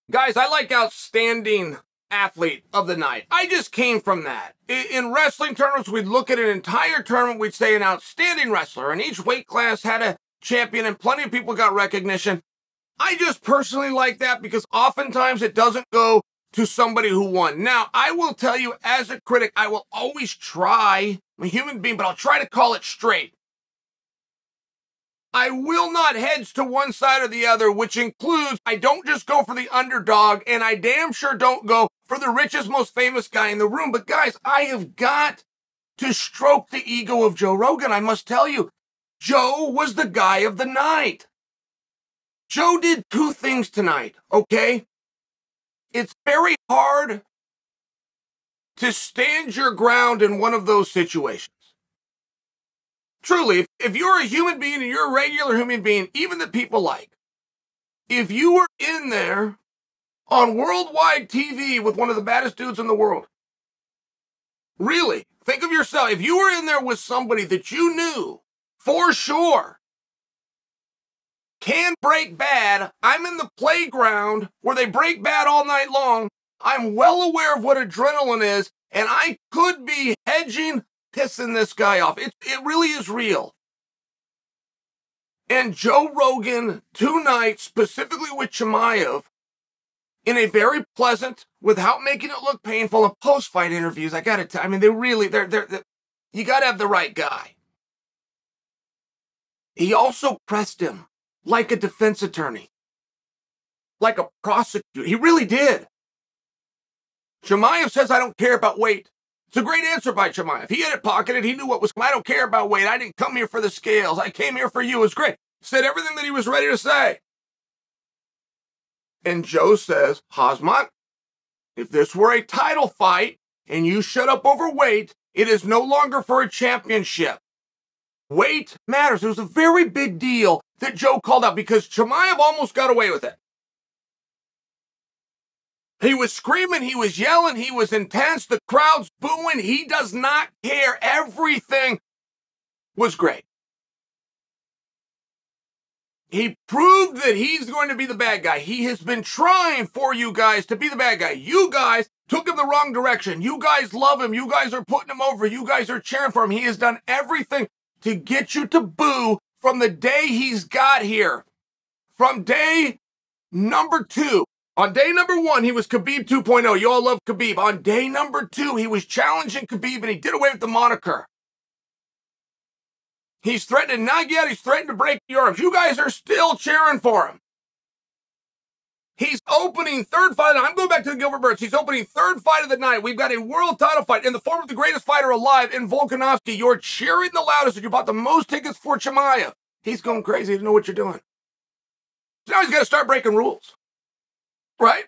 Guys, I like outstanding athlete of the night. I just came from that. In wrestling tournaments, we'd look at an entire tournament, we'd say an outstanding wrestler, and each weight class had a champion, and plenty of people got recognition. I just personally like that because oftentimes it doesn't go to somebody who won. Now, I will tell you, as a critic, I will always try, I'm a human being, but I'll try to call it straight. I will not hedge to one side or the other, which includes I don't just go for the underdog, and I damn sure don't go for the richest, most famous guy in the room. But guys, I have got to stroke the ego of Joe Rogan. I must tell you, Joe was the guy of the night. Joe did two things tonight, okay? It's very hard to stand your ground in one of those situations. Truly, if you're a human being and you're a regular human being, even that people like, if you were in there on worldwide TV with one of the baddest dudes in the world, really, think of yourself, if you were in there with somebody that you knew for sure can break bad, I'm in the playground where they break bad all night long, I'm well aware of what adrenaline is, and I could be hedging, pissing this guy off. It really is real. And Joe Rogan, tonight, specifically with Chimaev, in a very pleasant, without making it look painful, and post-fight interviews, I gotta tell you, I mean, you gotta have the right guy. He also pressed him like a defense attorney, like a prosecutor. He really did. Chimaev says, I don't care about weight. It's a great answer by Chimaev. He had it pocketed. He knew what was coming. I don't care about weight. I didn't come here for the scales. I came here for you. It was great. Said everything that he was ready to say. And Joe says, Khamzat, if this were a title fight and you shut up over weight, it is no longer for a championship. Weight matters. It was a very big deal that Joe called out because Chimaev almost got away with it. He was screaming, he was yelling, he was intense, the crowd's booing, he does not care. Everything was great. He proved that he's going to be the bad guy. He has been trying for you guys to be the bad guy. You guys took him the wrong direction. You guys love him. You guys are putting him over. You guys are cheering for him. He has done everything to get you to boo from the day he's got here. From day number 2. On day number 1, he was Khabib 2.0. You all love Khabib. On day number 2, he was challenging Khabib, and he did away with the moniker. He's threatening, not yet, he's threatened to break your arms. You guys are still cheering for him. He's opening third fight. I'm going back to the Gilbert Burns. He's opening third fight of the night. We've got a world title fight in the form of the greatest fighter alive in Volkanovski. You're cheering the loudest, and you bought the most tickets for Chimaev. He's going crazy. He doesn't know what you're doing. So now he's got to start breaking rules. Right?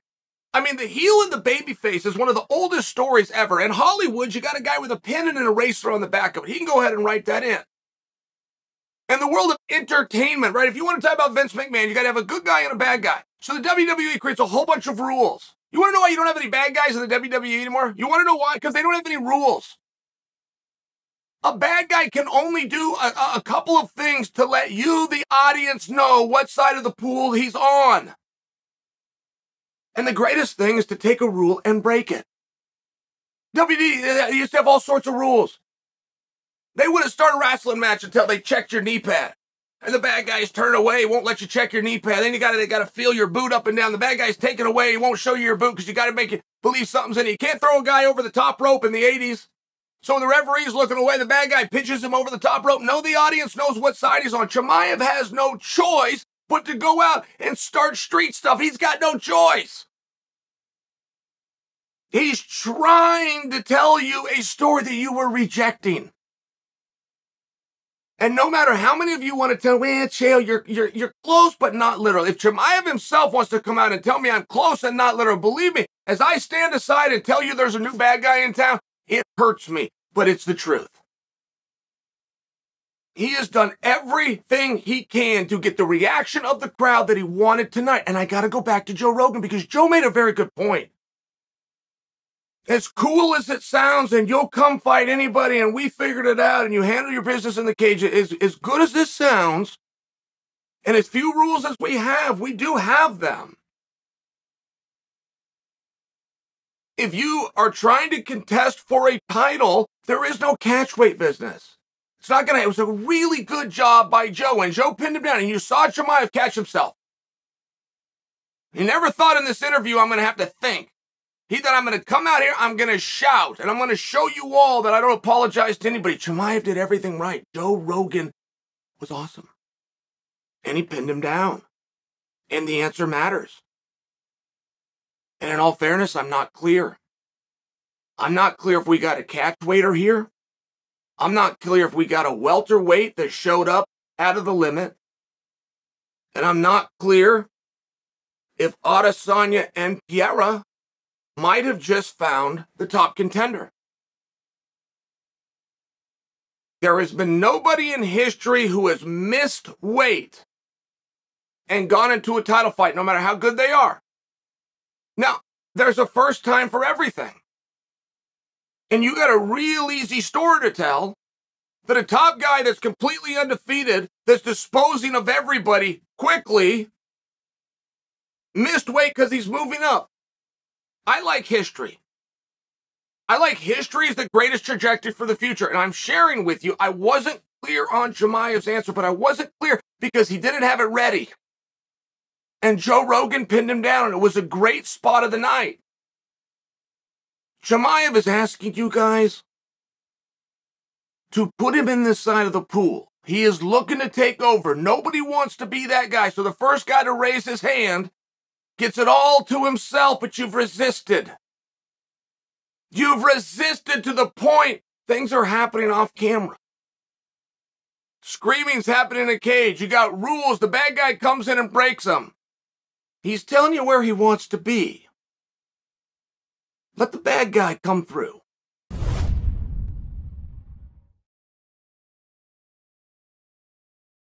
I mean, the heel and the baby face is one of the oldest stories ever. In Hollywood, you got a guy with a pen and an eraser on the back of it. He can go ahead and write that in. In the world of entertainment, right? If you want to talk about Vince McMahon, you got to have a good guy and a bad guy. So the WWE creates a whole bunch of rules. You want to know why you don't have any bad guys in the WWE anymore? You want to know why? Because they don't have any rules. A bad guy can only do a couple of things to let you, the audience, know what side of the pool he's on. And the greatest thing is to take a rule and break it. WWE used to have all sorts of rules. They wouldn't start a wrestling match until they checked your knee pad. And the bad guys turn away, won't let you check your knee pad. Then they gotta feel your boot up and down. The bad guy's taken away, he won't show you your boot because you gotta make it believe something's in it. You can't throw a guy over the top rope in the 80s. So when the referee's looking away, the bad guy pitches him over the top rope. No, the audience knows what side he's on. Chimaev has no choice but to go out and start street stuff. He's got no choice. He's trying to tell you a story that you were rejecting. And no matter how many of you want to tell me, Chael, you're close but not literal. If Chimaev himself wants to come out and tell me I'm close and not literal, believe me, as I stand aside and tell you there's a new bad guy in town, it hurts me, but it's the truth. He has done everything he can to get the reaction of the crowd that he wanted tonight. And I got to go back to Joe Rogan because Joe made a very good point. As cool as it sounds, and you'll come fight anybody, and we figured it out, and you handle your business in the cage, as good as this sounds, and as few rules as we do have them. If you are trying to contest for a title, there is no catchweight business. It's not gonna, it was a really good job by Joe, and Joe pinned him down, and you saw Chimaev catch himself. He never thought in this interview I'm gonna have to think. He thought I'm gonna come out here, I'm gonna shout, and I'm gonna show you all that I don't apologize to anybody. Chimaev did everything right. Joe Rogan was awesome. And he pinned him down. And the answer matters. And in all fairness, I'm not clear. I'm not clear if we got a catchweighter here. I'm not clear if we got a welterweight that showed up out of the limit. And I'm not clear if Adesanya and Pereira might have just found the top contender. There has been nobody in history who has missed weight and gone into a title fight, no matter how good they are. Now, there's a first time for everything. And you got a real easy story to tell that a top guy that's completely undefeated, that's disposing of everybody quickly, missed weight because he's moving up. I like history. I like history as the greatest trajectory for the future. And I'm sharing with you, I wasn't clear on Chimaev's answer, but I wasn't clear because he didn't have it ready. And Joe Rogan pinned him down, and it was a great spot of the night. Chimaev is asking you guys to put him in this side of the pool. He is looking to take over. Nobody wants to be that guy. So the first guy to raise his hand gets it all to himself, but you've resisted. You've resisted to the point things are happening off camera. Screaming's happening in a cage. You got rules. The bad guy comes in and breaks them. He's telling you where he wants to be. Let the bad guy come through.